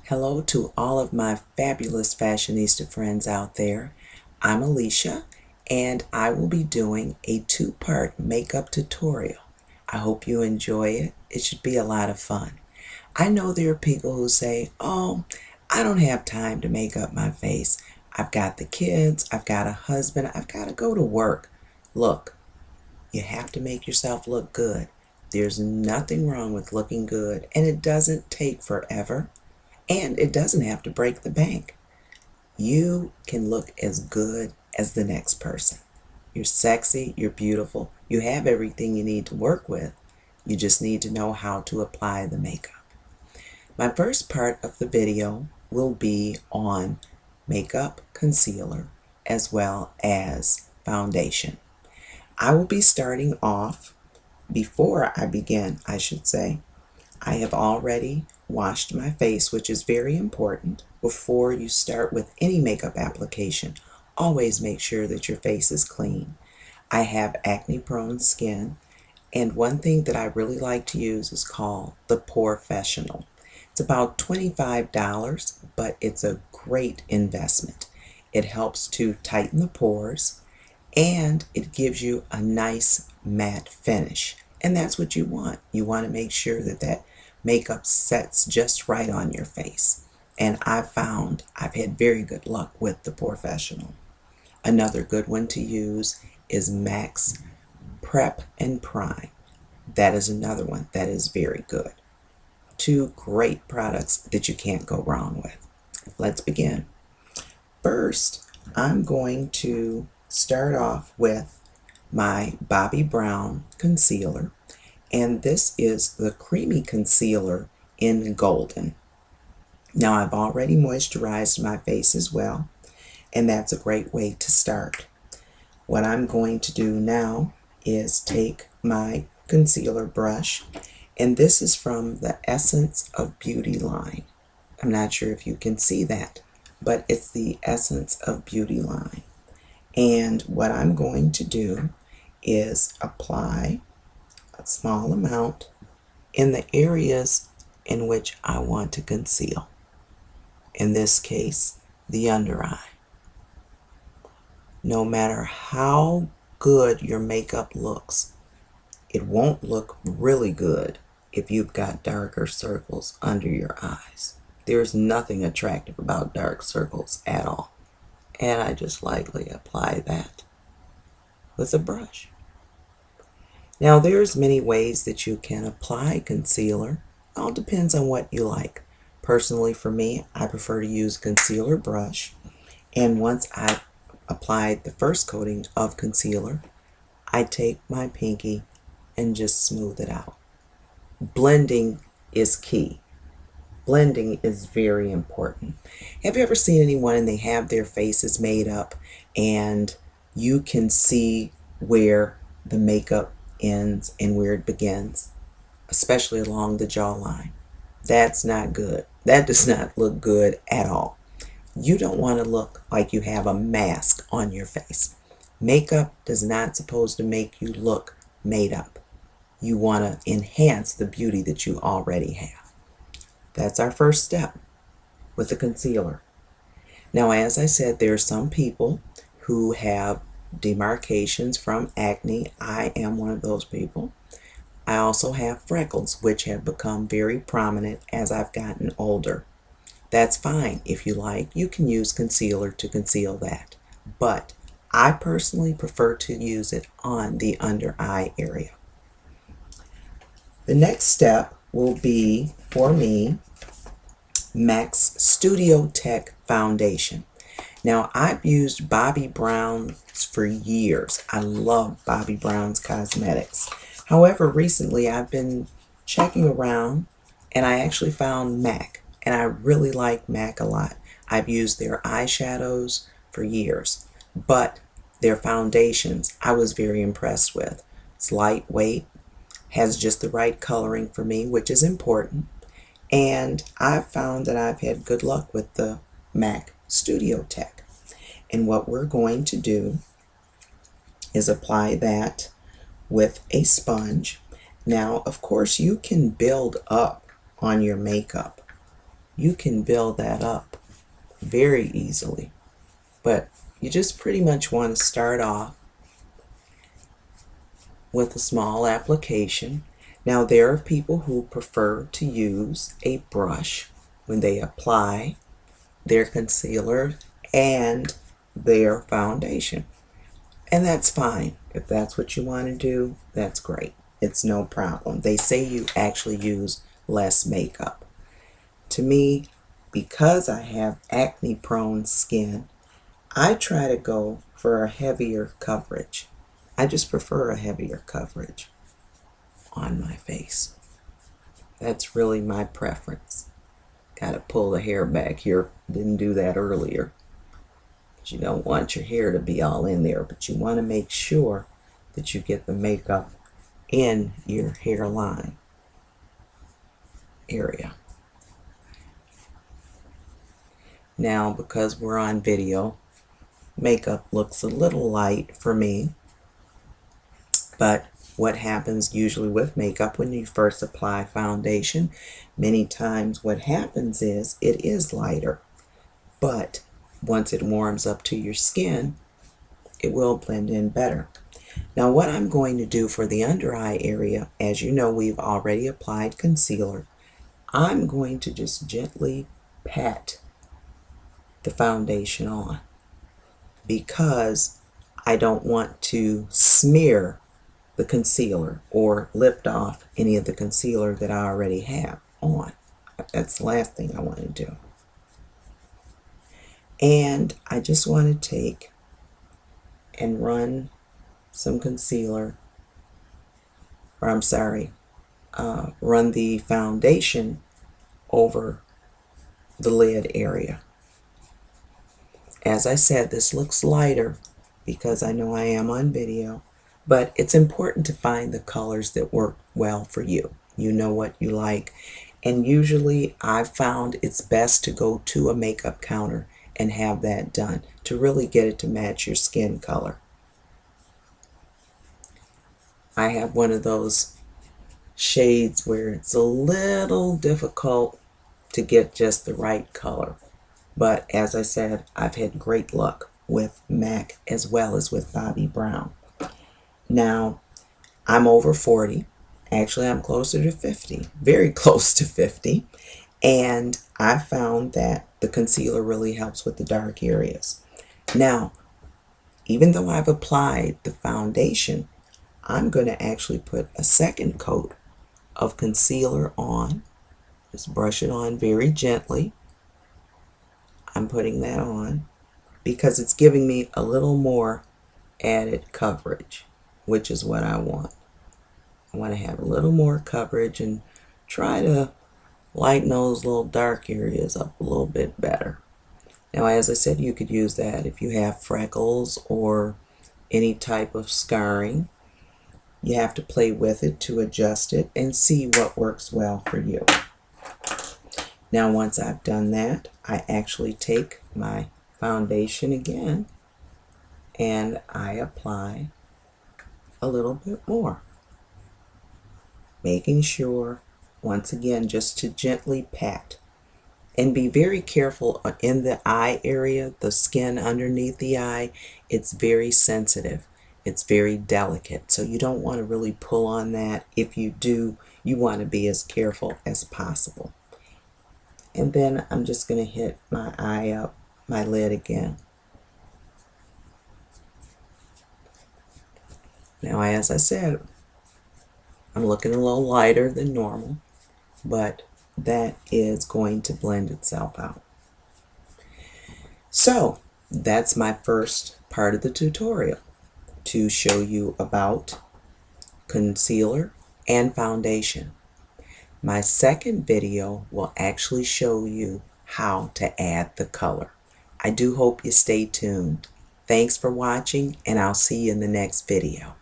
Hello to all of my fabulous fashionista friends out there. I'm Alicia and I will be doing a two-part makeup tutorial. I hope you enjoy it. It should be a lot of fun. I know there are people who say, oh, I don't have time to make up my face. I've got the kids, I've got a husband, I've got to go to work. Look, you have to make yourself look good. There's nothing wrong with looking good, and it doesn't take forever. And it doesn't have to break the bank. You can look as good as the next person. You're sexy, you're beautiful, you have everything you need to work with. You just need to know how to apply the makeup. My first part of the video will be on makeup, concealer, as well as foundation. I will be starting off, before I begin, I should say, I have already washed my face, which is very important. Before you start with any makeup application, always make sure that your face is clean. I have acne-prone skin, and one thing that I really like to use is called the POREfessional. It's about $25, but it's a great investment. It helps to tighten the pores, and it gives you a nice matte finish. And that's what you want. You want to make sure that that makeup sets just right on your face. And I've found I've had very good luck with the POREfessional. Another good one to use is MAC's Prep and Prime. That is another one that is very good. Two great products that you can't go wrong with. Let's begin. First, I'm going to start off with my Bobbi Brown concealer, and this is the creamy concealer in golden. Now I've already moisturized my face as well, and that's a great way to start. What I'm going to do now is take my concealer brush, and this is from the Essence of Beauty line. I'm not sure if you can see that, but it's the Essence of Beauty line. And what I'm going to do is apply a small amount in the areas in which I want to conceal. In this case, the under eye. No matter how good your makeup looks, it won't look really good if you've got darker circles under your eyes. There's nothing attractive about dark circles at all. And I just lightly apply that with a brush. Now there's many ways that you can apply concealer. It all depends on what you like. Personally for me, I prefer to use concealer brush, and once I've applied the first coating of concealer, I take my pinky and just smooth it out. Blending is key. Blending is very important. Have you ever seen anyone and they have their faces made up and you can see where the makeup ends and where it begins, especially along the jawline? That's not good. That does not look good at all. You don't want to look like you have a mask on your face. Makeup does not supposed to make you look made up. You want to enhance the beauty that you already have. That's our first step with the concealer. Now, as I said, there are some people who have demarcations from acne. I am one of those people. I also have freckles, which have become very prominent as I've gotten older. That's fine. If you like, you can use concealer to conceal that. But I personally prefer to use it on the under eye area. The next step will be, for me, MAC's Studio Tech Foundation. Now, I've used Bobbi Brown's for years. I love Bobbi Brown's cosmetics. However, recently I've been checking around and I actually found MAC, and I really like MAC a lot. I've used their eyeshadows for years, but their foundations I was very impressed with. It's lightweight, has just the right coloring for me, which is important. And I've found that I've had good luck with the MAC Studio Tech. And what we're going to do is apply that with a sponge. Now, of course, you can build up on your makeup you can build that up very easily. But you just pretty much want to start off with a small application. Now there are people who prefer to use a brush when they apply their concealer and their foundation. And that's fine. If that's what you want to do, that's great. It's no problem. They say you actually use less makeup. To me, because I have acne prone skin, I try to go for a heavier coverage. I just prefer a heavier coverage on my face. That's really my preference. Got to pull the hair back here. Didn't do that earlier. You don't want your hair to be all in there, but you want to make sure that you get the makeup in your hairline area. Now, because we're on video, makeup looks a little light for me, but what happens usually with makeup when you first apply foundation, many times what happens is it is lighter, but once it warms up to your skin, it will blend in better. Now what I'm going to do for the under eye area, as you know, we've already applied concealer. I'm going to just gently pat the foundation on because I don't want to smear the concealer or lift off any of the concealer that I already have on. That's the last thing I want to do. And I just want to take and run some concealer, or I'm sorry, run the foundation over the lid area. As I said, this looks lighter because I know I am on video, but it's important to find the colors that work well for you. You know what you like. And usually I've found it's best to go to a makeup counter and have that done to really get it to match your skin color. I have one of those shades where it's a little difficult to get just the right color. But as I said, I've had great luck with MAC as well as with Bobbi Brown. Now, I'm over 40. Actually, I'm closer to 50. Very close to 50. And I found that the concealer really helps with the dark areas. Now, even though I've applied the foundation, I'm going to actually put a second coat of concealer on. Just brush it on very gently. I'm putting that on because it's giving me a little more added coverage, which is what I want. I want to have a little more coverage and try to lighten those little dark areas up a little bit better. Now, as I said, you could use that if you have freckles or any type of scarring. You have to play with it to adjust it and see what works well for you. Now, once I've done that, I actually take my foundation again and I apply a little bit more, making sure, once again, just to gently pat. And be very careful in the eye area, the skin underneath the eye. It's very sensitive. It's very delicate. So you don't want to really pull on that. If you do, you want to be as careful as possible. And then I'm just going to hit my eye up, my lid again. Now, as I said, I'm looking a little lighter than normal, but that is going to blend itself out. So that's my first part of the tutorial, to show you about concealer and foundation. My second video will actually show you how to add the color. I do hope you stay tuned. Thanks for watching, and I'll see you in the next video.